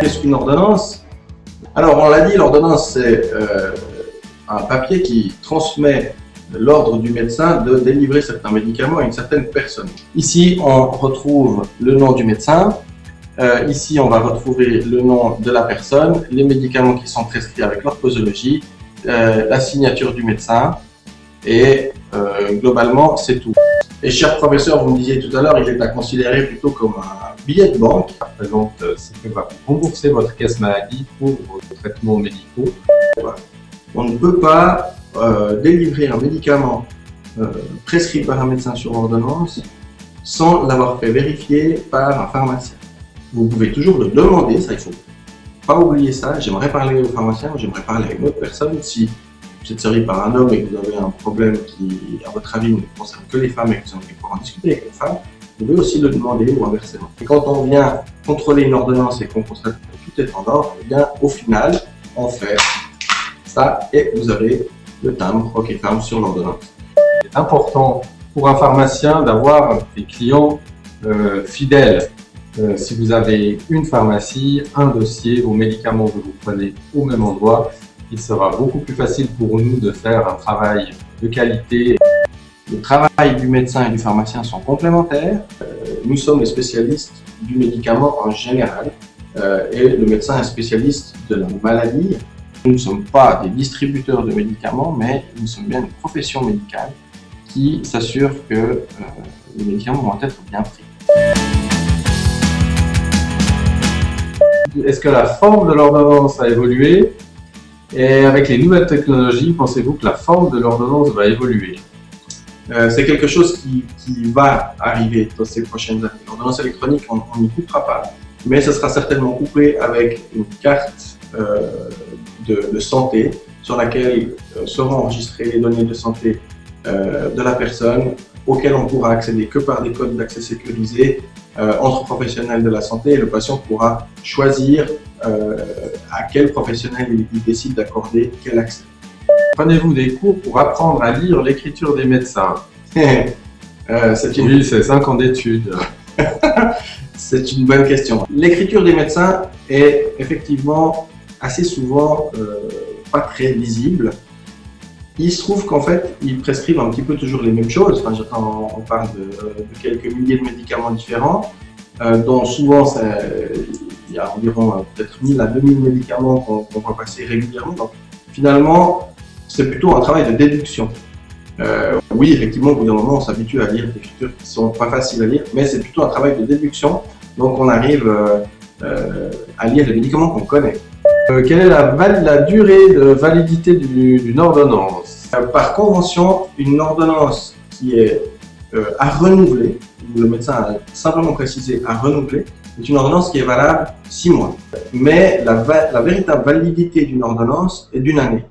qu'est-ce qu'une ordonnance? Alors, on l'a dit, l'ordonnance, c'est un papier qui transmet l'ordre du médecin de délivrer certains médicaments à une certaine personne. Ici, on retrouve le nom du médecin. Ici, on va retrouver le nom de la personne, les médicaments qui sont prescrits avec leur posologie, la signature du médecin et globalement, c'est tout. Et cher professeur, vous me disiez tout à l'heure, il est à considérer plutôt comme un billet de banque. Ça représente ce que va rembourser votre caisse maladie pour vos traitements médicaux. On ne peut pas délivrer un médicament prescrit par un médecin sur ordonnance sans l'avoir fait vérifier par un pharmacien. Vous pouvez toujours le demander, ça il faut pas oublier ça. J'aimerais parler au pharmacien, j'aimerais parler à une autre personne. Si vous êtes servi par un homme et que vous avez un problème qui, à votre avis, ne concerne que les femmes et que vous avez pouvoir en discuter avec les femmes, vous pouvez aussi le demander ou inversement. Et quand on vient contrôler une ordonnance et qu'on constate que tout est en ordre, eh bien, au final, on fait ça et vous avez le timbre OK-Pharm sur l'ordonnance. C'est important pour un pharmacien d'avoir des clients fidèles. Si vous avez une pharmacie, un dossier, vos médicaments que vous prenez au même endroit, il sera beaucoup plus facile pour nous de faire un travail de qualité. Le travail du médecin et du pharmacien sont complémentaires. Nous sommes les spécialistes du médicament en général et le médecin est spécialiste de la maladie. Nous ne sommes pas des distributeurs de médicaments, mais nous sommes bien une profession médicale qui s'assure que les médicaments vont être bien pris. Est-ce que la forme de l'ordonnance a évolué? Et avec les nouvelles technologies, pensez-vous que la forme de l'ordonnance va évoluer? C'est quelque chose qui va arriver dans ces prochaines années. L'ordonnance électronique, on n'y coupera pas, mais ça sera certainement coupé avec une carte de santé sur laquelle seront enregistrées les données de santé de la personne, auxquelles on pourra accéder que par des codes d'accès sécurisés entre professionnels de la santé, et le patient pourra choisir à quel professionnel il décide d'accorder quel accès. Prenez-vous des cours pour apprendre à lire l'écriture des médecins? Oui, c'est 5 ans d'études. C'est une bonne question. L'écriture des médecins est effectivement assez souvent pas très lisible. Il se trouve qu'en fait, ils prescrivent un petit peu toujours les mêmes choses. Enfin, on parle de quelques milliers de médicaments différents, dont souvent il y a environ peut-être 1000 à 2000 médicaments qu'on va passer régulièrement. Donc, finalement, c'est plutôt un travail de déduction. Oui, effectivement, au bout d'un moment, on s'habitue à lire des écritures qui ne sont pas faciles à lire, mais c'est plutôt un travail de déduction. Donc, on arrive à lire les médicaments qu'on connaît. Quelle est la durée de validité d'une ordonnance? Par convention, une ordonnance qui est à renouveler, où le médecin a simplement précisé à renouveler, est une ordonnance qui est valable 6 mois. Mais la véritable validité d'une ordonnance est d'1 année.